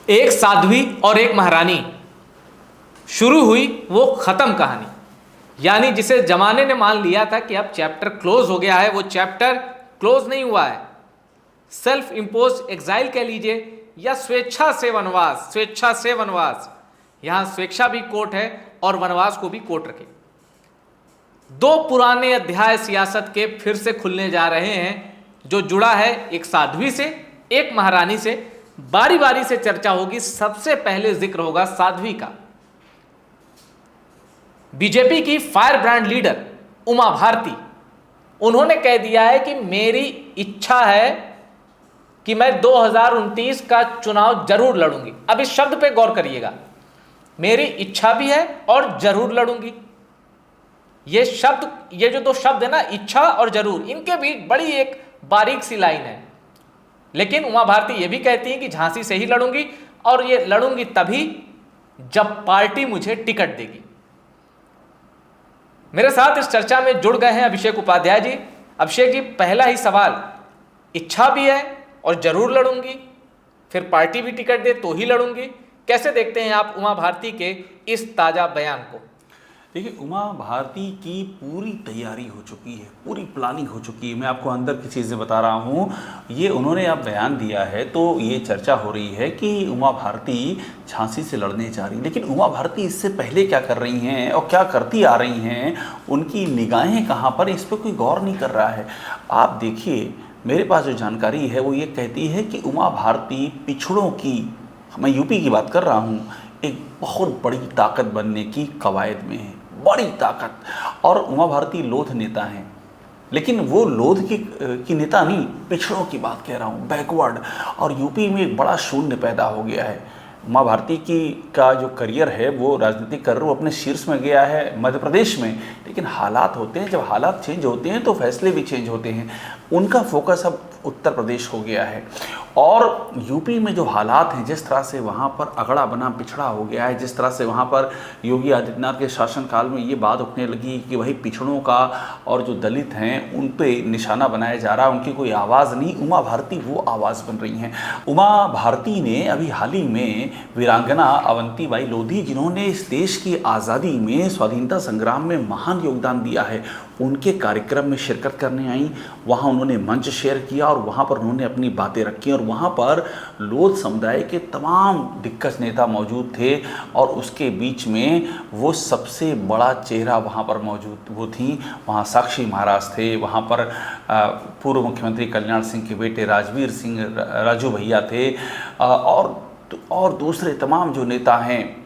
एक साध्वी और एक महारानी, शुरू हुई वो खत्म कहानी। यानी जिसे जमाने ने मान लिया था कि अब चैप्टर क्लोज हो गया है, वो चैप्टर क्लोज नहीं हुआ है। सेल्फ इम्पोज एग्जाइल कह लीजिए या स्वेच्छा से वनवास, स्वेच्छा से वनवास, यहां स्वेच्छा भी कोट है और वनवास को भी कोट रखे। दो पुराने अध्याय सियासत के फिर से खुलने जा रहे हैं, जो जुड़ा है एक साध्वी से, एक महारानी से। बारी बारी से चर्चा होगी। सबसे पहले जिक्र होगा साध्वी का। बीजेपी की fire brand leader Uma Bharti, उन्होंने कह दिया है कि मेरी इच्छा है कि मैं 2029 का चुनाव जरूर लड़ूंगी। अब इस शब्द पे गौर करिएगा, मेरी इच्छा भी है और जरूर लड़ूंगी। ये शब्द, ये जो दो शब्द है ना, इच्छा और जरूर, इनके बीच बड़ी एक बारीक सी लाइन है। लेकिन उमा भारती ये भी कहती है कि झांसी से ही लड़ूंगी, और ये लड़ूंगी तभी जब पार्टी मुझे टिकट देगी। मेरे साथ इस चर्चा में जुड़ गए हैं अभिषेक उपाध्याय जी। अभिषेक जी, पहला ही सवाल, इच्छा भी है और जरूर लड़ूंगी, फिर पार्टी भी टिकट दे तो ही लड़ूंगी, कैसे देखते हैं आप उमा भारती के इस ताजा बयान को? देखिए, उमा भारती की पूरी तैयारी हो चुकी है, पूरी प्लानिंग हो चुकी है। मैं आपको अंदर की चीज़ें बता रहा हूँ। ये उन्होंने अब बयान दिया है तो ये चर्चा हो रही है कि उमा भारती झांसी से लड़ने जा रही। लेकिन उमा भारती इससे पहले क्या कर रही हैं और क्या करती आ रही हैं, उनकी निगाहें कहाँ पर, इस पर कोई गौर नहीं कर रहा है। आप देखिए, मेरे पास जो जानकारी है वो ये कहती है कि उमा भारती पिछड़ों की, मैं यूपी की बात कर रहा हूँ, एक बहुत बड़ी ताकत बनने की कवायद में है, बड़ी ताकत। और उमा भारती लोध नेता हैं, लेकिन वो लोध की नेता नहीं, पिछड़ों की बात कह रहा हूँ, बैकवर्ड। और यूपी में एक बड़ा शून्य पैदा हो गया है। उमा भारती का जो करियर है, वो राजनीतिक करियर, वो अपने शीर्ष में गया है मध्य प्रदेश में। लेकिन हालात होते हैं, जब हालात चेंज होते हैं तो फैसले भी चेंज होते हैं। उनका फोकस अब उत्तर प्रदेश हो गया है। और यूपी में जो हालात हैं, जिस तरह से वहाँ पर अगड़ा बना पिछड़ा हो गया है, जिस तरह से वहाँ पर योगी आदित्यनाथ के शासनकाल में ये बात उठने लगी कि वही पिछड़ों का और जो दलित हैं उन पे निशाना बनाया जा रहा है, उनकी कोई आवाज़ नहीं। उमा भारती वो आवाज़ बन रही हैं। उमा भारती ने अभी हाल ही में वीरांगना अवंतीबाई लोधी, जिन्होंने इस देश की आज़ादी में, स्वाधीनता संग्राम में महान योगदान दिया है, उनके कार्यक्रम में शिरकत करने आई। वहाँ उन्होंने मंच शेयर किया और वहाँ पर उन्होंने अपनी बातें रखी। और वहाँ पर लोध समुदाय के तमाम दिग्गज नेता मौजूद थे और उसके बीच में वो सबसे बड़ा चेहरा वहाँ पर मौजूद वो थी। वहाँ साक्षी महाराज थे, वहाँ पर पूर्व मुख्यमंत्री कल्याण सिंह के बेटे राजवीर सिंह राजू भैया थे, और दूसरे तमाम जो नेता हैं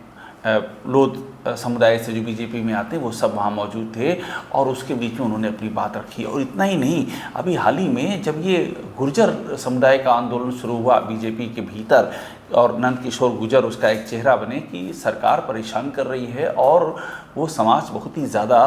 लोध समुदाय से जो बीजेपी में आते हैं, वो सब वहाँ मौजूद थे। और उसके बीच में उन्होंने अपनी बात रखी। और इतना ही नहीं, अभी हाल ही में जब ये गुर्जर समुदाय का आंदोलन शुरू हुआ बीजेपी के भीतर, और नंद किशोर गुर्जर उसका एक चेहरा बने कि सरकार परेशान कर रही है और वो समाज बहुत ही ज़्यादा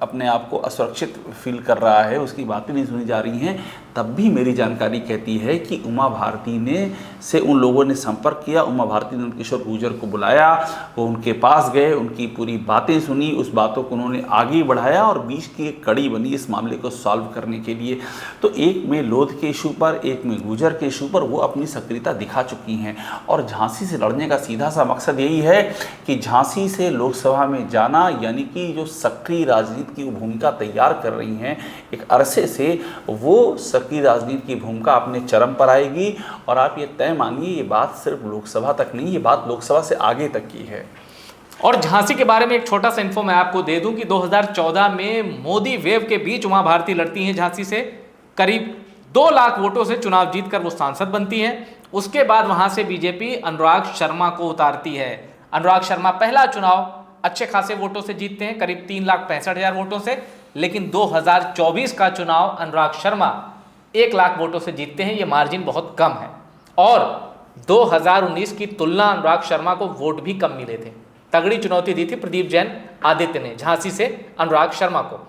अपने आप को असुरक्षित फील कर रहा है, उसकी बातें नहीं सुनी जा रही हैं, तब भी मेरी जानकारी कहती है कि उमा भारती से उन लोगों ने संपर्क किया। उमा भारती ने नंद किशोर गुर्जर को बुलाया, वो उनके पास गए, उनकी पूरी बातें सुनी, उस बातों को उन्होंने आगे बढ़ाया और बीच की एक कड़ी बनी इस मामले को सॉल्व करने के लिए। तो एक में लोध के इशू पर, एक में गुर्जर के इशू पर वो अपनी सक्रियता दिखा चुकी हैं। और झांसी से लड़ने का सीधा सा मकसद यही है कि झांसी से लोकसभा में जाना, यानी कि जो सक्रिय राजनीति की भूमिका तैयार कर रही हैं एक अरसे से, वो सक्रिय राजनीति की भूमिका अपने चरम पर आएगी। और आप ये तय मानिए, ये बात सिर्फ लोकसभा तक नहीं, ये बात लोकसभा से आगे तक की है। और झांसी के बारे में एक छोटा सा इन्फो मैं आपको दे दूं कि 2014 में मोदी वेव के बीच उमा भारती लड़ती हैं झांसी से। करीब 2 लाख वोटों से चुनाव जीतकर वो सांसद बनती हैं। उसके बाद वहां से बीजेपी अनुराग शर्मा को उतारती है। अनुराग शर्मा पहला चुनाव अच्छे खासे वोटों से जीतते हैं, करीब 3,65,000 वोटों से। लेकिन 2024 का चुनाव अनुराग शर्मा 1 लाख वोटों से जीतते हैं। ये मार्जिन बहुत कम है। और 2019 की तुलना अनुराग शर्मा को वोट भी कम मिले थे। तगड़ी चुनौती दी थी प्रदीप जैन आदित्य ने झांसी से अनुराग शर्मा को।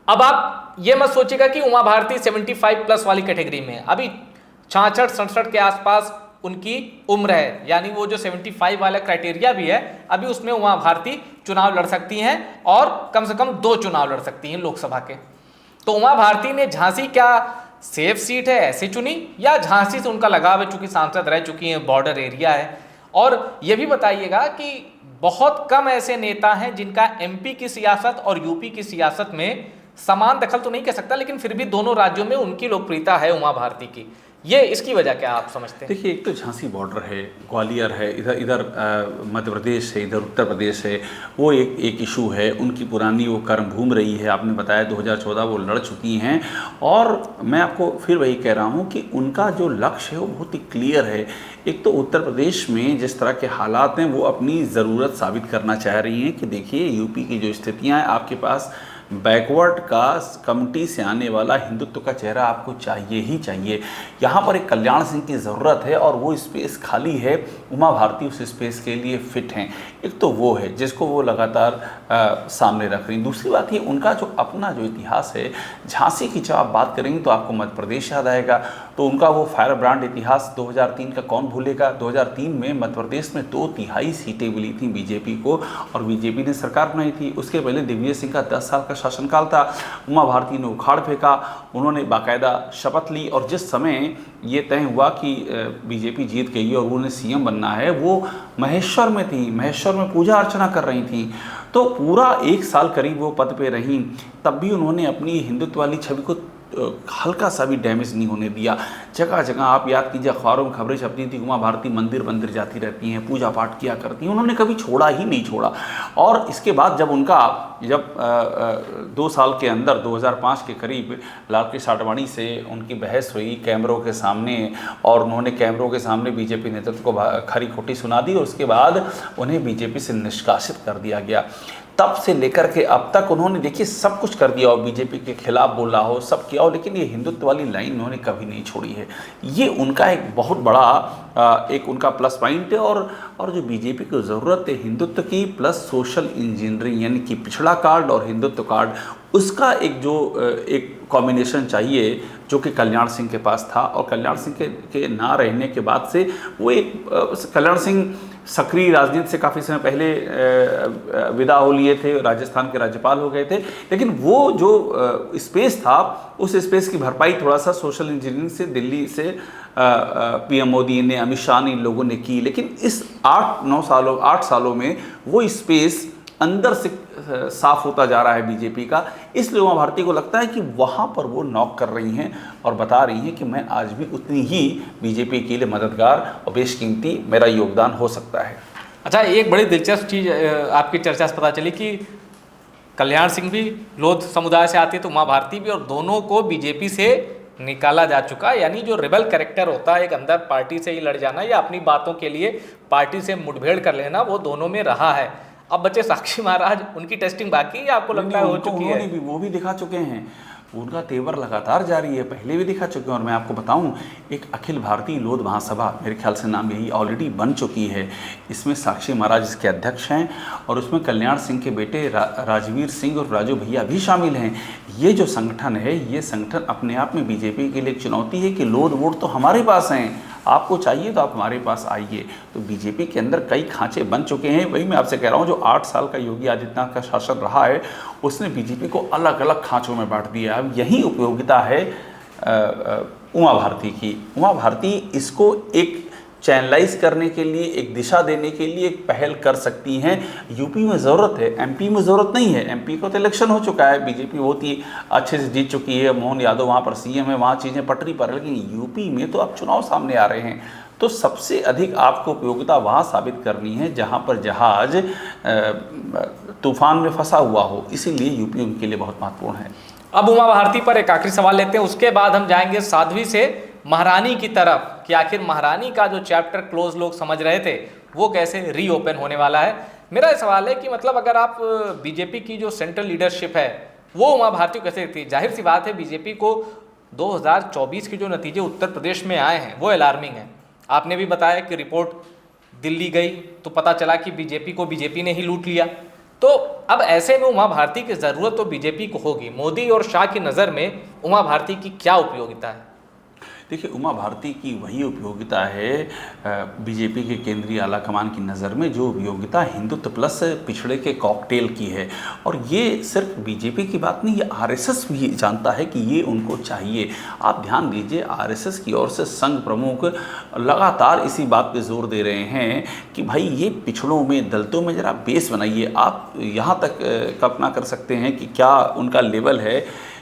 अब आप ये मत सोचिएगा कि उमा भारती 75+ वाली कैटेगरी में है। अभी 66-67 के आसपास उनकी उम्र है, यानी वो जो 75 वाला क्राइटेरिया भी है, अभी उसमें उमा भारती चुनाव लड़ सकती हैं और कम से कम 2 चुनाव लड़ सकती हैं लोकसभा के। तो उमा भारती ने झांसी क्या सेफ सीट है ऐसे चुनी, या झांसी से उनका लगाव है, चूंकि सांसद रह चुकी हैं, बॉर्डर एरिया है? और ये भी बताइएगा कि बहुत कम ऐसे नेता हैं जिनका एमपी की सियासत और यूपी की सियासत में समान दखल तो नहीं कह सकता, लेकिन फिर भी दोनों राज्यों में उनकी लोकप्रियता है उमा भारती की। ये इसकी वजह क्या आप समझते हैं? देखिए, एक तो झांसी बॉर्डर है, ग्वालियर है, इधर इधर मध्य प्रदेश है, इधर उत्तर प्रदेश है, वो एक इशू है। उनकी पुरानी वो कर्म भूमि रही है, आपने बताया 2014 वो लड़ चुकी हैं। और मैं आपको फिर वही कह रहा हूँ कि उनका जो लक्ष्य है वो बहुत ही क्लियर है। एक तो उत्तर प्रदेश में जिस तरह के हालात हैं, वो अपनी ज़रूरत साबित करना चाह रही हैं कि देखिए यूपी की जो स्थितियाँ हैं, आपके पास बैकवर्ड कास्ट कम्युनिटी से आने वाला हिंदुत्व का चेहरा आपको चाहिए ही चाहिए। यहाँ पर एक कल्याण सिंह की ज़रूरत है और वो स्पेस खाली है, उमा भारती उस स्पेस के लिए फिट हैं। एक तो वो है जिसको वो लगातार सामने रख रही। दूसरी बात ये, उनका जो अपना जो इतिहास है, झांसी की जब आप बात करेंगे तो आपको मध्य प्रदेश याद आएगा। तो उनका वो फायर ब्रांड इतिहास 2003 का कौन भूलेगा। 2003 में मध्य प्रदेश में 2/3 सीटें मिली थी बीजेपी को और बीजेपी ने सरकार बनाई थी। उसके पहले दिग्विजय सिंह का 10 साल का शासनकाल था। उमा भारती ने उखाड़ फेंका, उन्होंने बाकायदा शपथ ली और जिस समय ये तय हुआ कि बीजेपी जीत गई और उन्हें सीएम बनना है, वो महेश्वर में थी, महेश्वर में पूजा अर्चना कर रही थी। तो पूरा 1 साल करीब वो पद पे रहीं, तब भी उन्होंने अपनी हिंदुत्व वाली छवि को हल्का सा भी डैमेज नहीं होने दिया। जगह जगह आप याद कीजिए, अखबारों में खबरें छपती थी, उमा भारती मंदिर मंदिर जाती रहती हैं, पूजा पाठ किया करती हैं, उन्होंने कभी छोड़ा ही नहीं छोड़ा। और इसके बाद जब 2 साल के अंदर 2005 के करीब लालकृष्ण आडवाणी से उनकी बहस हुई कैमरों के सामने और उन्होंने कैमरों के सामने बीजेपी नेतृत्व को खरी खोटी सुना दी और उसके बाद उन्हें बीजेपी से निष्कासित कर दिया गया। तब से लेकर के अब तक उन्होंने देखिए सब कुछ कर दिया हो, बीजेपी के खिलाफ बोला हो, सब किया हो, लेकिन ये हिंदुत्व वाली लाइन उन्होंने कभी नहीं छोड़ी है। ये उनका एक बहुत बड़ा एक उनका प्लस पॉइंट है। और जो बीजेपी को ज़रूरत है हिंदुत्व की प्लस सोशल इंजीनियरिंग, यानी कि पिछड़ा कार्ड और हिंदुत्व कार्ड, उसका एक कॉम्बिनेशन चाहिए जो कि कल्याण सिंह के पास था। और कल्याण सिंह के ना रहने के बाद से वो कल्याण सिंह सक्रिय राजनीति से काफ़ी समय पहले विदा हो लिए थे, राजस्थान के राज्यपाल हो गए थे, लेकिन वो जो स्पेस था उस स्पेस की भरपाई थोड़ा सा सोशल इंजीनियरिंग से दिल्ली से पीएम मोदी ने, अमित शाह ने, इन लोगों ने की। लेकिन इस 8 सालों में वो स्पेस अंदर से साफ होता जा रहा है बीजेपी का। इसलिए उमा भारती को लगता है कि वहाँ पर वो नॉक कर रही हैं और बता रही हैं कि मैं आज भी उतनी ही बीजेपी के लिए मददगार और बेशकीमती मेरा योगदान हो सकता है। अच्छा, एक बड़ी दिलचस्प चीज़ आपकी चर्चा से पता चली कि कल्याण सिंह भी लोध समुदाय से आते तो उमा भारती भी, और दोनों को बीजेपी से निकाला जा चुका। यानी जो रिबल कैरेक्टर होता है, एक अंदर पार्टी से ही लड़ जाना या अपनी बातों के लिए पार्टी से मुठभेड़ कर लेना, वो दोनों में रहा है। अब बच्चे साक्षी महाराज, उनकी टेस्टिंग बाकी है, आपको लगता है हो चुकी है? वो भी दिखा चुके हैं, उनका तेवर लगातार जारी है, पहले भी दिखा चुके हैं। और मैं आपको बताऊं, एक अखिल भारतीय लोध महासभा, मेरे ख्याल से नाम यही, ऑलरेडी बन चुकी है। इसमें साक्षी महाराज इसके अध्यक्ष हैं और उसमें कल्याण सिंह के बेटे राजवीर सिंह और राजू भैया भी शामिल हैं। ये जो संगठन है, ये संगठन अपने आप में बीजेपी के लिए एक चुनौती है कि लोध वोट तो हमारे पास हैं, आपको चाहिए तो आप हमारे पास आइए। तो बीजेपी के अंदर कई खांचे बन चुके हैं। वही मैं आपसे कह रहा हूँ, जो 8 साल का योगी आदित्यनाथ का शासन रहा है, उसने बीजेपी को अलग अलग खांचों में बांट दिया। अब यही उपयोगिता है उमा भारती की। उमा भारती इसको एक चैनलाइज करने के लिए, एक दिशा देने के लिए एक पहल कर सकती हैं। यूपी में ज़रूरत है, एमपी में ज़रूरत नहीं है। एमपी को तो इलेक्शन हो चुका है, बीजेपी बहुत ही अच्छे से जीत चुकी है, मोहन यादव वहाँ पर सीएम है, वहाँ चीज़ें पटरी पर है। लेकिन यूपी में तो अब चुनाव सामने आ रहे हैं, तो सबसे अधिक आपको उपयोगिता वहाँ साबित करनी है जहाँ पर जहाज तूफान में फंसा हुआ हो। इसीलिए यूपी उनके लिए बहुत महत्वपूर्ण है। अब उमा भारती पर एक आखिरी सवाल लेते हैं, उसके बाद हम जाएंगे साध्वी से महारानी की तरफ कि आखिर महारानी का जो चैप्टर क्लोज लोग समझ रहे थे वो कैसे रीओपन होने वाला है। मेरा सवाल है कि मतलब अगर आप बीजेपी की जो सेंट्रल लीडरशिप है वो उमा भारती को कैसे देखती है? जाहिर सी बात है, बीजेपी को 2024 के जो नतीजे उत्तर प्रदेश में आए हैं वो अलार्मिंग है। आपने भी बताया कि रिपोर्ट दिल्ली गई तो पता चला कि बीजेपी ने ही लूट लिया। तो अब ऐसे में उमा भारती की ज़रूरत तो बीजेपी को होगी। मोदी और शाह की नज़र में उमा भारती की क्या उपयोगिता है? देखिए, उमा भारती की वही उपयोगिता है बीजेपी के केंद्रीय आलाकमान की नज़र में जो उपयोगिता हिंदुत्व प्लस पिछड़े के कॉकटेल की है। और ये सिर्फ बीजेपी की बात नहीं, ये आरएसएस भी जानता है कि ये उनको चाहिए। आप ध्यान दीजिए, आरएसएस की ओर से संघ प्रमुख लगातार इसी बात पे जोर दे रहे हैं कि भाई ये पिछड़ों में, दलितों में ज़रा बेस बनाइए। आप यहाँ तक कल्पना कर सकते हैं कि क्या उनका लेवल है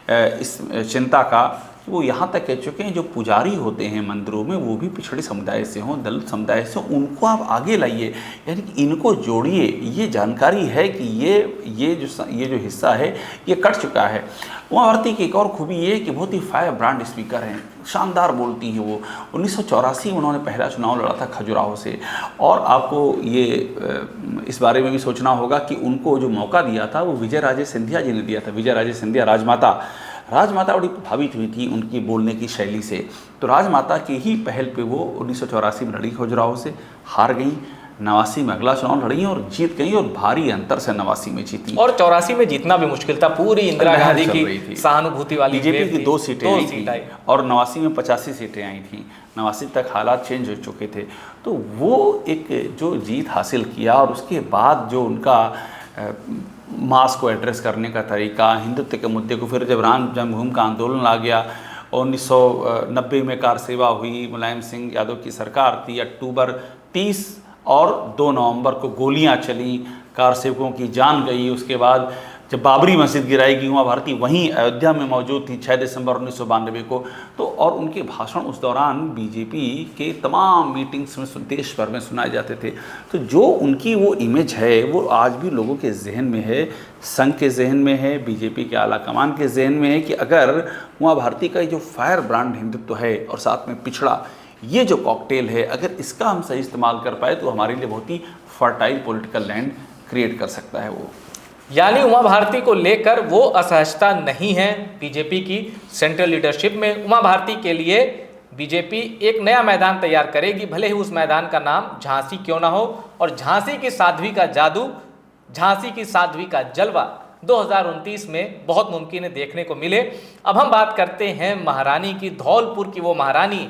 इस चिंता का। वो यहाँ तक कह चुके हैं जो पुजारी होते हैं मंदिरों में वो भी पिछड़े समुदाय से हों, दलित समुदाय से, उनको आप आगे लाइए, यानी कि इनको जोड़िए। ये जानकारी है कि ये जो हिस्सा है ये कट चुका है। उमा भारती की एक और खूबी ये है कि बहुत ही फायर ब्रांड स्पीकर हैं, शानदार बोलती हैं वो। 1984 में उन्होंने पहला चुनाव लड़ा था खजुराहो से। और आपको ये इस बारे में भी सोचना होगा कि उनको जो मौका दिया था वो विजय राजे सिंधिया जी ने दिया था। विजय राजे सिंधिया राजमाता बड़ी प्रभावित हुई थी उनकी बोलने की शैली से। तो राजमाता की ही पहल पे वो 1984 में लड़ी खजुराहो से, हार गई। 89 में अगला चुनाव लड़ी और जीत गई, और भारी अंतर से 89 में जीती। और 84 में जीतना भी मुश्किल था, पूरी इंदिरा गांधी की सहानुभूति वाली बीजेपी की 2 सीटें आई थी और 89 में 85 सीटें आई थी। 89 तक हालात चेंज हो चुके थे। तो वो एक जो जीत हासिल किया और उसके बाद जो उनका मास को एड्रेस करने का तरीका, हिंदुत्व के मुद्दे को, फिर जब राम जन्मभूमि का आंदोलन आ गया, 1990 में कार सेवा हुई, मुलायम सिंह यादव की सरकार थी, अक्टूबर 30 और 2 नवंबर को गोलियां चली, कार सेवकों की जान गई। उसके बाद जब बाबरी मस्जिद गिराई गई, उमा भारती वहीं अयोध्या में मौजूद थी 6 दिसंबर 1992 को। तो और उनके भाषण उस दौरान बीजेपी के तमाम मीटिंग्स में देश भर में सुनाए जाते थे। तो जो उनकी वो इमेज है वो आज भी लोगों के जहन में है, संघ के जहन में है, बीजेपी के आला कमान के जहन में है कि अगर उमा भारती का जो फायर ब्रांड हिंदुत्व है और साथ में पिछड़ा, ये जो कॉकटेल है, अगर इसका हम सही इस्तेमाल कर पाए तो हमारे लिए बहुत ही फर्टाइल पॉलिटिकल लैंड क्रिएट कर सकता है वो। यानी उमा भारती को लेकर वो असहजता नहीं है बीजेपी की सेंट्रल लीडरशिप में। उमा भारती के लिए बीजेपी एक नया मैदान तैयार करेगी, भले ही उस मैदान का नाम झांसी क्यों ना हो। और झांसी की साध्वी का जादू, झांसी की साध्वी का जलवा 2029 में बहुत मुमकिन है देखने को मिले। अब हम बात करते हैं महारानी की, धौलपुर की वो महारानी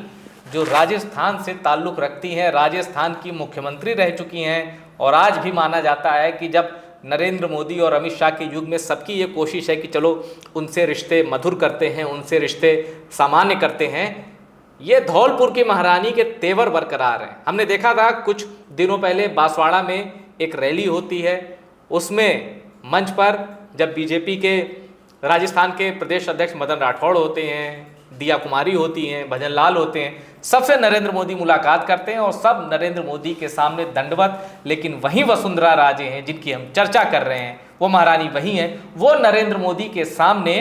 जो राजस्थान से ताल्लुक़ रखती हैं, राजस्थान की मुख्यमंत्री रह चुकी हैं। और आज भी माना जाता है कि जब नरेंद्र मोदी और अमित शाह के युग में सबकी ये कोशिश है कि चलो उनसे रिश्ते मधुर करते हैं, उनसे रिश्ते सामान्य करते हैं, ये धौलपुर की महारानी के तेवर बरकरार हैं। हमने देखा था कुछ दिनों पहले बांसवाड़ा में एक रैली होती है, उसमें मंच पर जब बीजेपी के राजस्थान के प्रदेश अध्यक्ष मदन राठौड़ होते हैं, दिया कुमारी होती हैं, भजन लाल होते हैं, सबसे नरेंद्र मोदी मुलाकात करते हैं और सब नरेंद्र मोदी के सामने दंडवत। लेकिन वहीं वसुंधरा राजे हैं जिनकी हम चर्चा कर रहे हैं, वो महारानी वही हैं, वो नरेंद्र मोदी के सामने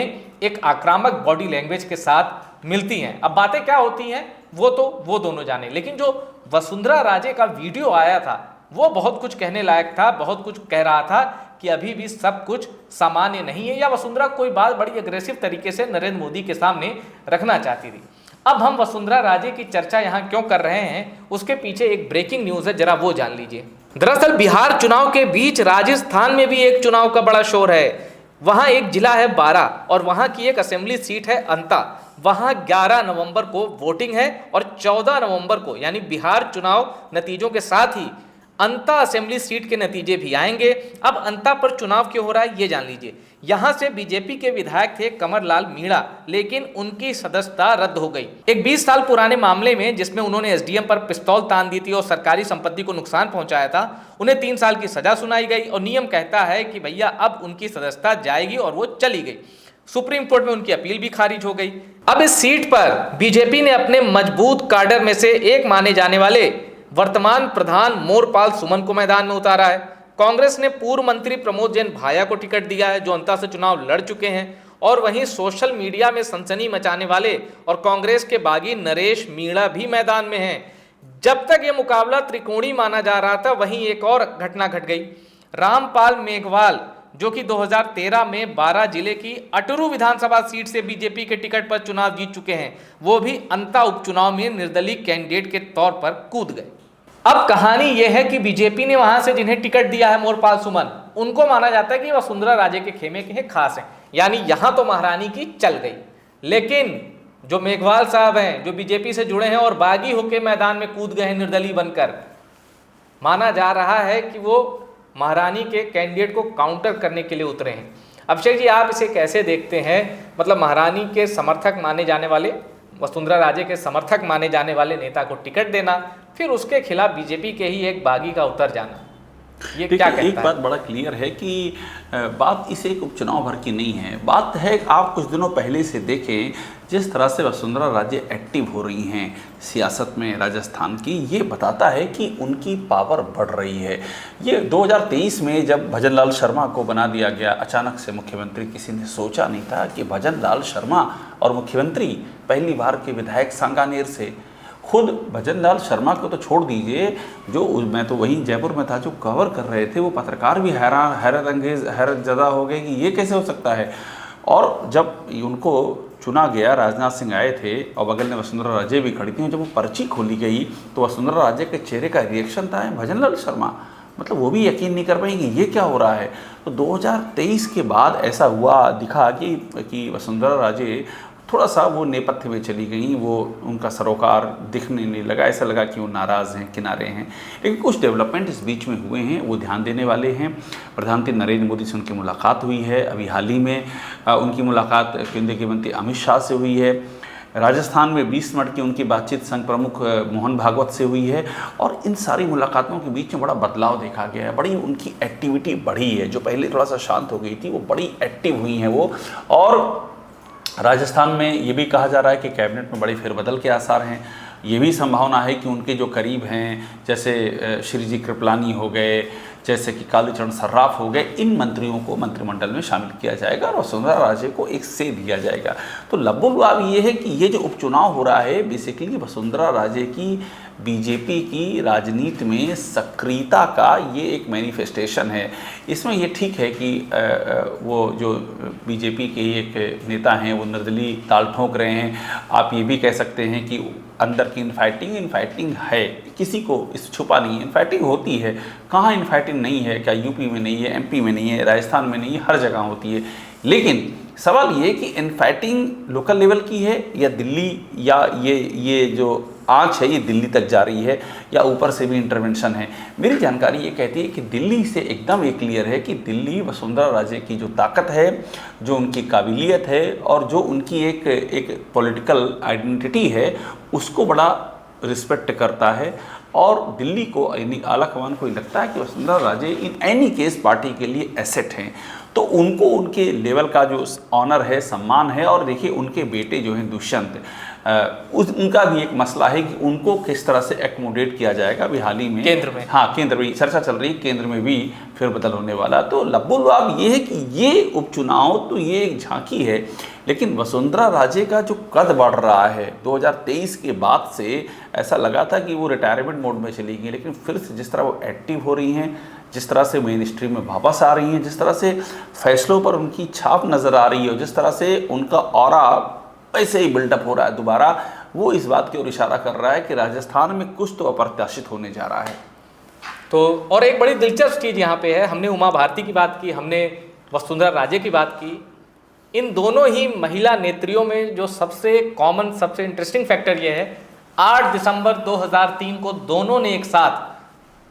एक आक्रामक बॉडी लैंग्वेज के साथ मिलती हैं। अब बातें क्या होती हैं वो दोनों जाने, लेकिन जो वसुंधरा राजे का वीडियो आया था वो बहुत कुछ कहने लायक था, बहुत कुछ कह रहा था कि अभी भी सब कुछ सामान्य नहीं है, या वसुंधरा कोई बात बड़ी अग्रेसिव तरीके से नरेंद्र मोदी के सामने रखना चाहती थी। अब हम वसुंधरा राजे की चर्चा यहाँ क्यों कर रहे हैं, उसके पीछे एक ब्रेकिंग न्यूज है, जरा वो जान लीजिए। दरअसल बिहार चुनाव के बीच राजस्थान में भी एक चुनाव का बड़ा शोर है। वहाँ एक जिला है बारा और वहाँ की एक असेंबली सीट है अंता। वहाँ 11 नवंबर को वोटिंग है और 14 नवंबर को, यानी बिहार चुनाव नतीजों के साथ ही अंता असेंबली सीट के नतीजे भी आएंगे। अब अंता पर चुनाव क्यों हो रहा है ये जान लीजिए। यहां से बीजेपी के विधायक थे कमरलाल मीणा, लेकिन उनकी सदस्यता रद्द हो गई। एक 20 साल पुराने मामले में जिसमें उन्होंने एसडीएम पर पिस्तौल तान दी थी और सरकारी संपत्ति को नुकसान पहुंचाया था, उन्हें 3 साल की सजा सुनाई गई और नियम कहता है कि भैया अब उनकी सदस्यता जाएगी, और वो चली गई। सुप्रीम कोर्ट में उनकी अपील भी खारिज हो गई। अब इस सीट पर बीजेपी ने अपने मजबूत काडर में से एक माने जाने वाले वर्तमान प्रधान मोरपाल सुमन को मैदान में उतारा है। कांग्रेस ने पूर्व मंत्री प्रमोद जैन भाया को टिकट दिया है, जो अंता से चुनाव लड़ चुके हैं। और वहीं सोशल मीडिया में सनसनी मचाने वाले और कांग्रेस के बागी नरेश मीणा भी मैदान में हैं। जब तक ये मुकाबला त्रिकोणी माना जा रहा था, वहीं एक और घटना घट गई। रामपाल मेघवाल, जो कि 2013 में 12 जिले की अटरू विधानसभा सीट से बीजेपी के टिकट पर चुनाव जीत चुके हैं, वो भी अंता उपचुनाव में निर्दलीय कैंडिडेट के तौर पर कूद गए। अब कहानी यह है कि बीजेपी ने वहां से जिन्हें टिकट दिया है मोरपाल सुमन, उनको माना जाता है कि वसुंधरा राजे के खेमे के खास हैं, यानी यहां तो महारानी की चल गई। लेकिन जो मेघवाल साहब हैं, जो बीजेपी से जुड़े हैं और बागी होके मैदान में कूद गए हैं निर्दलीय बनकर, माना जा रहा है कि वो महारानी के कैंडिडेट को काउंटर करने के लिए उतरे हैं। अभिषेक जी, आप इसे कैसे देखते हैं? मतलब महारानी के समर्थक माने जाने वाले, वसुंधरा राजे के समर्थक माने जाने वाले नेता को टिकट देना, फिर उसके खिलाफ बीजेपी के ही एक बागी का उतर जाना, ये क्या कहता है? एक बात बड़ा क्लियर है कि बात इसे एक उपचुनाव भर की नहीं है। बात है, आप कुछ दिनों पहले से देखें जिस तरह से वसुंधरा राजे एक्टिव हो रही हैं सियासत में राजस्थान की, ये बताता है कि उनकी पावर बढ़ रही है। ये 2023 में जब भजन लाल शर्मा को बना दिया गया अचानक से मुख्यमंत्री, किसी ने सोचा नहीं था कि भजन लाल शर्मा और मुख्यमंत्री पहली बार के विधायक सांगानेर से, खुद भजन लाल शर्मा को तो छोड़ दीजिए, जो मैं तो वहीं जयपुर में था जो कवर कर रहे थे, वो पत्रकार भी हैरत ज़दा हो गए कि ये कैसे हो सकता है। और जब उनको चुना गया, राजनाथ सिंह आए थे और बगल में वसुंधरा राजे भी खड़ी थी, जब वो पर्ची खोली गई तो वसुंधरा राजे के चेहरे का रिएक्शन था भजन लाल शर्मा, मतलब वो भी यकीन नहीं कर पाए कि ये क्या हो रहा है। तो 2023 के बाद ऐसा हुआ दिखा कि वसुंधरा राजे थोड़ा सा वो नेपथ्य में चली गई, वो उनका सरोकार दिखने नहीं लगा, ऐसा लगा कि वो नाराज़ हैं, किनारे हैं। लेकिन कुछ डेवलपमेंट इस बीच में हुए हैं, वो ध्यान देने वाले हैं। प्रधानमंत्री नरेंद्र मोदी से उनकी मुलाकात हुई है, अभी हाल ही में उनकी मुलाकात केंद्रीय गृह मंत्री अमित शाह से हुई है। राजस्थान में 20 मिनट की उनकी बातचीत संघ प्रमुख मोहन भागवत से हुई है। और इन सारी मुलाकातों के बीच में बड़ा बदलाव देखा गया है, बड़ी उनकी एक्टिविटी बढ़ी है। जो पहले थोड़ा सा शांत हो गई थी, वो बड़ी एक्टिव हुई हैं वो। और राजस्थान में ये भी कहा जा रहा है कि कैबिनेट में बड़ी फेरबदल के आसार हैं। ये भी संभावना है कि उनके जो करीब हैं, जैसे श्री जी कृपलानी हो गए, जैसे कि कालीचरण सर्राफ हो गए, इन मंत्रियों को मंत्रिमंडल में शामिल किया जाएगा और वसुंधरा राजे को एक से दिया जाएगा। तो लब्बुलुआब ये है कि ये जो उपचुनाव हो रहा है, बेसिकली वसुंधरा राजे की बीजेपी की राजनीति में सक्रियता का ये एक मैनिफेस्टेशन है। इसमें ये ठीक है कि वो जो बीजेपी के एक नेता हैं वो निर्दलीय ताल ठोक रहे हैं। आप ये भी कह सकते हैं कि अंदर की इनफाइटिंग है, किसी को इस छुपा नहीं है, इनफाइटिंग होती है। कहाँ इनफाइटिंग नहीं है? क्या यूपी में नहीं है, एमपी में नहीं है, राजस्थान में नहीं है? हर जगह होती है। लेकिन सवाल ये कि इनफाइटिंग लोकल लेवल की है या दिल्ली, या ये जो आंच है ये दिल्ली तक जा रही है, या ऊपर से भी इंटरवेंशन है। मेरी जानकारी ये कहती है कि दिल्ली से एकदम ये क्लियर है कि दिल्ली वसुंधरा राजे की जो ताकत है, जो उनकी काबिलियत है और जो उनकी एक पॉलिटिकल आइडेंटिटी है, उसको बड़ा रिस्पेक्ट करता है। और दिल्ली को, यानी आला कमान को लगता है कि Vasundhara Raje in any case party के लिए एसेट हैं। तो उनको उनके लेवल का जो ऑनर है, सम्मान है। और देखिए उनके बेटे जो हैं दुष्यंत, उनका भी एक मसला है कि उनको किस तरह से एकोमोडेट किया जाएगा। अभी हाल ही में केंद्र में, हाँ, केंद्र में चर्चा चल रही है, केंद्र में भी फेरबदल होने वाला। तो लब्बुलुआब ये है कि ये उपचुनाव तो ये एक झांकी है, लेकिन वसुंधरा राजे का जो कद बढ़ रहा है 2023 के बाद से, ऐसा लगा था कि वो रिटायरमेंट मोड में चली गई, लेकिन फिर से जिस तरह वो एक्टिव हो रही हैं, जिस तरह से मेन स्ट्रीम में वापस आ रही हैं, जिस तरह से फैसलों पर उनकी छाप नज़र आ रही है, जिस तरह से उनका ऑरा ऐसे ही बिल्डअप हो रहा है दोबारा, वो इस बात की ओर इशारा कर रहा है कि राजस्थान में कुछ तो अप्रत्याशित होने जा रहा है। तो और एक बड़ी दिलचस्प चीज़ यहाँ पे है, हमने उमा भारती की बात की, हमने वसुंधरा राजे की बात की। इन दोनों ही महिला नेत्रियों में जो सबसे कॉमन, सबसे इंटरेस्टिंग फैक्टर ये है, 8 दिसंबर 2003 को दोनों ने एक साथ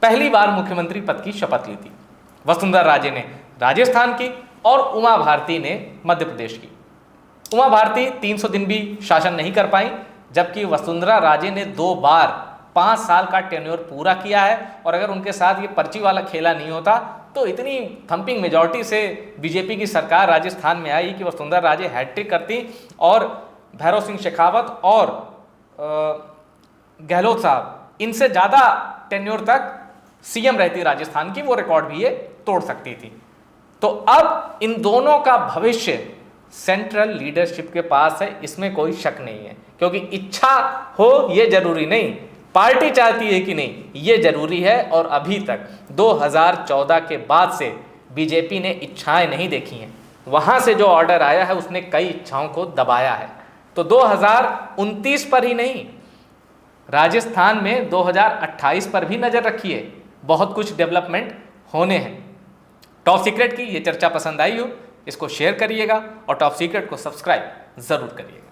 पहली बार मुख्यमंत्री पद की शपथ ली थी। वसुंधरा राजे ने राजस्थान की और उमा भारती ने मध्य प्रदेश की। उमा भारती 300 दिन भी शासन नहीं कर पाई, जबकि वसुंधरा राजे ने 2 बार 5 साल का टेन्योर पूरा किया है। और अगर उनके साथ ये पर्ची वाला खेला नहीं होता तो इतनी थंपिंग मेजॉरिटी से बीजेपी की सरकार राजस्थान में आई कि वसुंधरा राजे हैट्रिक करती और भैरव सिंह शेखावत और गहलोत साहब, इनसे ज़्यादा टेन्योर तक सीएम रहती राजस्थान की, वो रिकॉर्ड भी ये तोड़ सकती थी। तो अब इन दोनों का भविष्य सेंट्रल लीडरशिप के पास है, इसमें कोई शक नहीं है। क्योंकि इच्छा हो ये जरूरी नहीं, पार्टी चाहती है कि नहीं ये जरूरी है। और अभी तक 2014 के बाद से बीजेपी ने इच्छाएं नहीं देखी हैं। वहाँ से जो ऑर्डर आया है उसने कई इच्छाओं को दबाया है। तो 2029 पर ही नहीं, राजस्थान में 2028 पर भी नज़र रखिए, बहुत कुछ डेवलपमेंट होने हैं। टॉप सीक्रेट की ये चर्चा पसंद आई हो, इसको शेयर करिएगा और टॉप सीक्रेट को सब्सक्राइब ज़रूर करिएगा।